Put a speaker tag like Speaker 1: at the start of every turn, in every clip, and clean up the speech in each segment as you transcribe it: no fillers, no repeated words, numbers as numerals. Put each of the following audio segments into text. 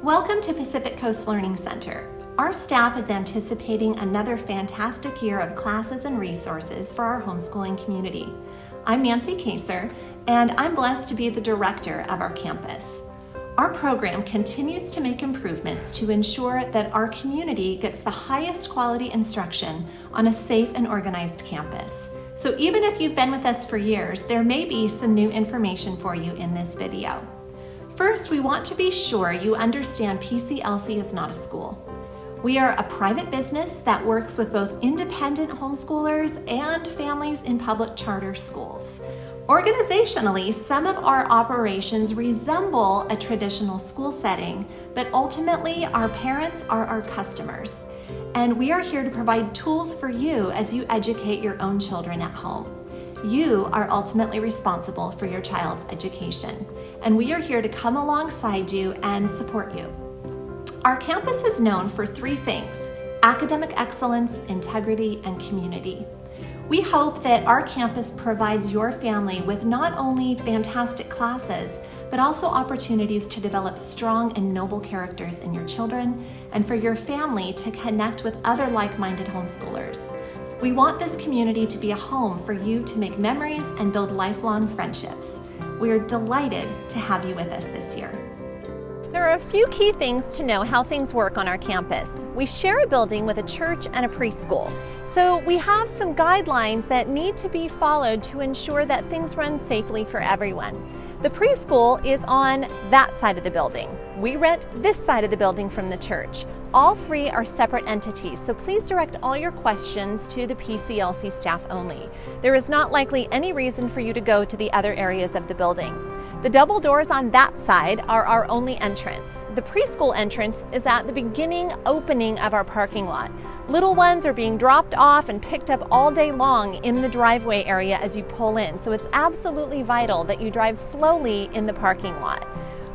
Speaker 1: Welcome to Pacific Coast Learning Center. Our staff is anticipating another fantastic year of classes and resources for our homeschooling community. I'm Nancy Kaser, and I'm blessed to be the director of our campus. Our program continues to make improvements to ensure that our community gets the highest quality instruction on a safe and organized campus. So even if you've been with us for years, there may be some new information for you in this video. First, we want to be sure you understand PCLC is not a school. We are a private business that works with both independent homeschoolers and families in public charter schools. Organizationally, some of our operations resemble a traditional school setting, but ultimately our parents are our customers. And we are here to provide tools for you as you educate your own children at home. You are ultimately responsible for your child's education, and we are here to come alongside you and support you. Our campus is known for three things: academic excellence, integrity, and community. We hope that our campus provides your family with not only fantastic classes, but also opportunities to develop strong and noble characters in your children and for your family to connect with other like-minded homeschoolers. We want this community to be a home for you to make memories and build lifelong friendships. We are delighted to have you with us this year. There are a few key things to know how things work on our campus. We share a building with a church and a preschool, so we have some guidelines that need to be followed to ensure that things run safely for everyone. The preschool is on that side of the building. We rent this side of the building from the church. All three are separate entities, so please direct all your questions to the PCLC staff only. There is not likely any reason for you to go to the other areas of the building. The double doors on that side are our only entrance. The preschool entrance is at the beginning opening of our parking lot. Little ones are being dropped off and picked up all day long in the driveway area as you pull in, so it's absolutely vital that you drive slowly in the parking lot.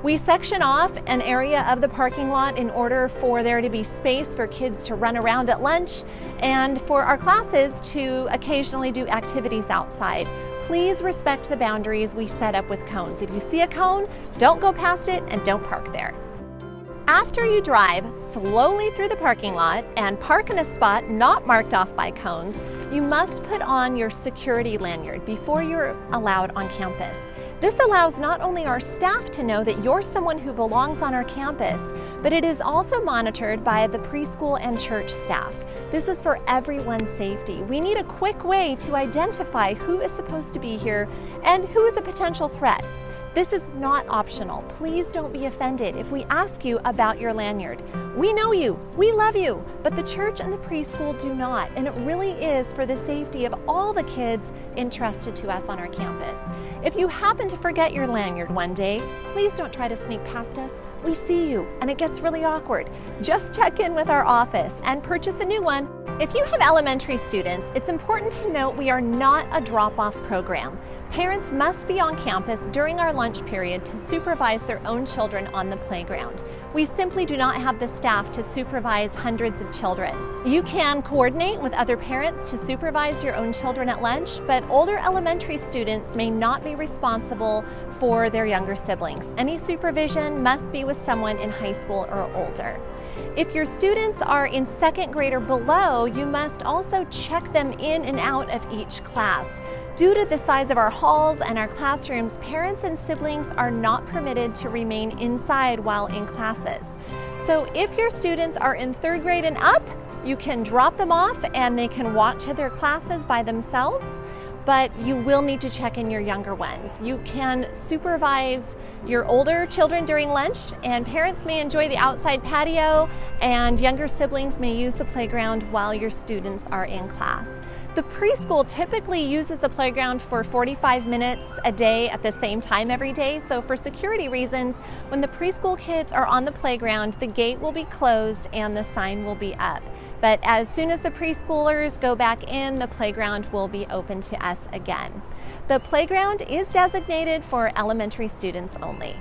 Speaker 1: We section off an area of the parking lot in order for there to be space for kids to run around at lunch and for our classes to occasionally do activities outside. Please respect the boundaries we set up with cones. If you see a cone, don't go past it and don't park there. After you drive slowly through the parking lot and park in a spot not marked off by cones, you must put on your security lanyard before you're allowed on campus. This allows not only our staff to know that you're someone who belongs on our campus, but it is also monitored by the preschool and church staff. This is for everyone's safety. We need a quick way to identify who is supposed to be here and who is a potential threat. This is not optional. Please don't be offended if we ask you about your lanyard. We know you, we love you, but the church and the preschool do not, and it really is for the safety of all the kids entrusted to us on our campus. If you happen to forget your lanyard one day, please don't try to sneak past us. We see you, and it gets really awkward. Just check in with our office and purchase a new one. If you have elementary students, it's important to note we are not a drop-off program. Parents must be on campus during our lunch period to supervise their own children on the playground. We simply do not have the staff to supervise hundreds of children. You can coordinate with other parents to supervise your own children at lunch, but older elementary students may not be responsible for their younger siblings. Any supervision must be with someone in high school or older. If your students are in second grade or below, you must also check them in and out of each class. Due to the size of our halls and our classrooms, parents and siblings are not permitted to remain inside while in classes. So if your students are in third grade and up, you can drop them off and they can walk to their classes by themselves, but you will need to check in your younger ones. You can supervise your older children during lunch, and parents may enjoy the outside patio, and younger siblings may use the playground while your students are in class. The preschool typically uses the playground for 45 minutes a day at the same time every day, so for security reasons, when the preschool kids are on the playground, the gate will be closed and the sign will be up. But as soon as the preschoolers go back in, the playground will be open to us again. The playground is designated for elementary students only.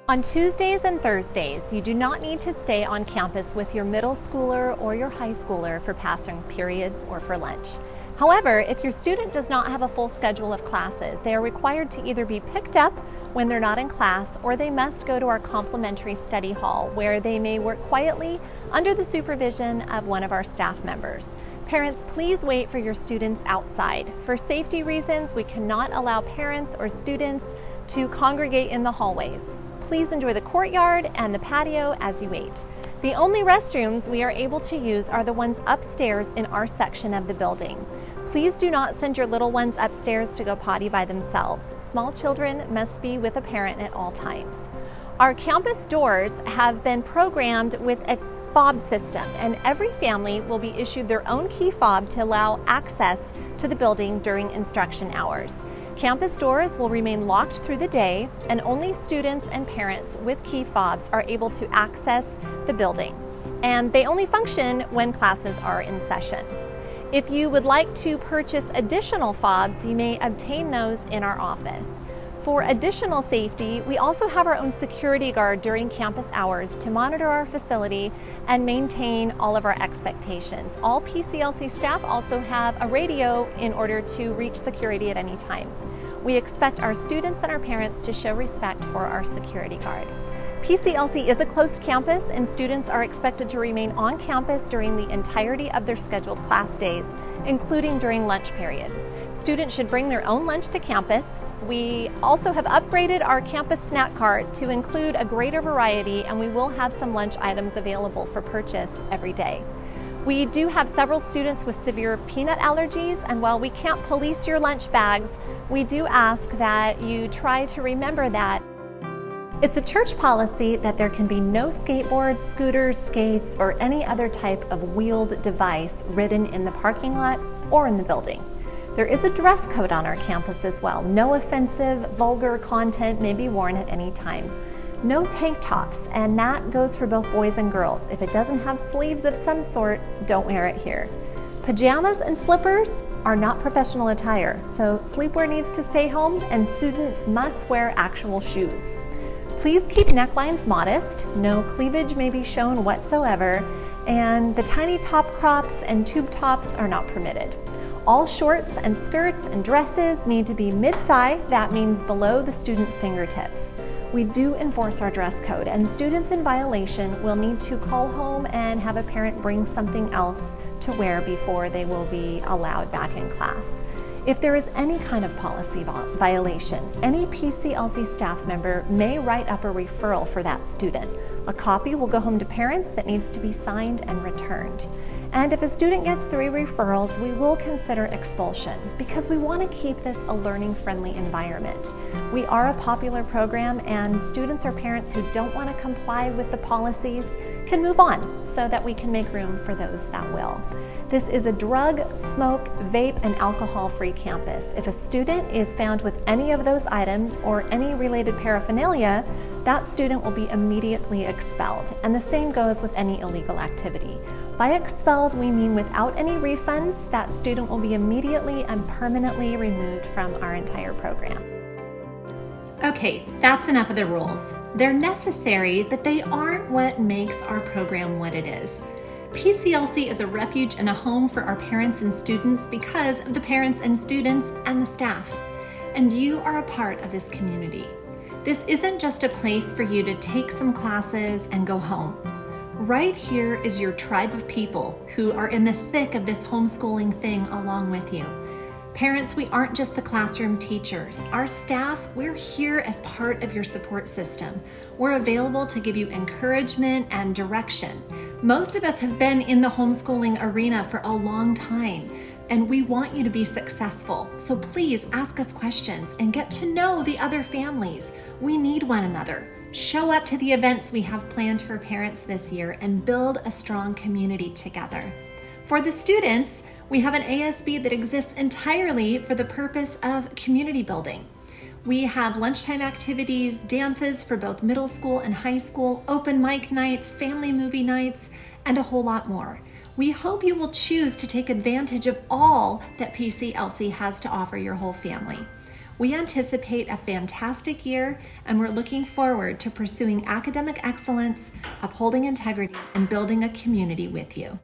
Speaker 1: On Tuesdays and Thursdays, you do not need to stay on campus with your middle schooler or your high schooler for passing periods or for lunch. However, if your student does not have a full schedule of classes, they are required to either be picked up when they're not in class, or they must go to our complimentary study hall where they may work quietly under the supervision of one of our staff members. Parents, please wait for your students outside. For safety reasons, we cannot allow parents or students to congregate in the hallways. Please enjoy the courtyard and the patio as you wait. The only restrooms we are able to use are the ones upstairs in our section of the building. Please do not send your little ones upstairs to go potty by themselves. Small children must be with a parent at all times. Our campus doors have been programmed with a fob system, and every family will be issued their own key fob to allow access to the building during instruction hours. Campus doors will remain locked through the day, and only students and parents with key fobs are able to access the building, and they only function when classes are in session. If you would like to purchase additional fobs, you may obtain those in our office. For additional safety, we also have our own security guard during campus hours to monitor our facility and maintain all of our expectations. All PCLC staff also have a radio in order to reach security at any time. We expect our students and our parents to show respect for our security guard. PCLC is a closed campus, and students are expected to remain on campus during the entirety of their scheduled class days, including during lunch period. Students should bring their own lunch to campus. We also have upgraded our campus snack cart to include a greater variety, and we will have some lunch items available for purchase every day. We do have several students with severe peanut allergies, and while we can't police your lunch bags, we do ask that you try to remember that it's a church policy that there can be no skateboards, scooters, skates, or any other type of wheeled device ridden in the parking lot or in the building. There is a dress code on our campus as well. No offensive, vulgar content may be worn at any time. No tank tops, and that goes for both boys and girls. If it doesn't have sleeves of some sort, don't wear it here. Pajamas and slippers are not professional attire, so sleepwear needs to stay home, and students must wear actual shoes. Please keep necklines modest. No cleavage may be shown whatsoever, and the tiny top crops and tube tops are not permitted. All shorts and skirts and dresses need to be mid-thigh. That means below the student's fingertips. We do enforce our dress code, and students in violation will need to call home and have a parent bring something else to wear before they will be allowed back in class. If there is any kind of policy violation, any PCLC staff member may write up a referral for that student. A copy will go home to parents that needs to be signed and returned. And if a student gets 3 referrals, we will consider expulsion because we want to keep this a learning-friendly environment. We are a popular program, and students or parents who don't want to comply with the policies can move on so that we can make room for those that will. This is a drug, smoke, vape, and alcohol-free campus. If a student is found with any of those items or any related paraphernalia, that student will be immediately expelled, and the same goes with any illegal activity. By expelled, we mean without any refunds. That student will be immediately and permanently removed from our entire program. Okay, that's enough of the rules. They're necessary, but they aren't what makes our program what it is. PCLC is a refuge and a home for our parents and students because of the parents and students and the staff. And you are a part of this community. This isn't just a place for you to take some classes and go home. Right here is your tribe of people who are in the thick of this homeschooling thing along with you. Parents, we aren't just the classroom teachers. Our staff, we're here as part of your support system. We're available to give you encouragement and direction. Most of us have been in the homeschooling arena for a long time, and we want you to be successful. So please ask us questions and get to know the other families. We need one another. Show up to the events we have planned for parents this year and build a strong community together. For the students, we have an ASB that exists entirely for the purpose of community building. We have lunchtime activities, dances for both middle school and high school, open mic nights, family movie nights, and a whole lot more. We hope you will choose to take advantage of all that PCLC has to offer your whole family. We anticipate a fantastic year, and we're looking forward to pursuing academic excellence, upholding integrity, and building a community with you.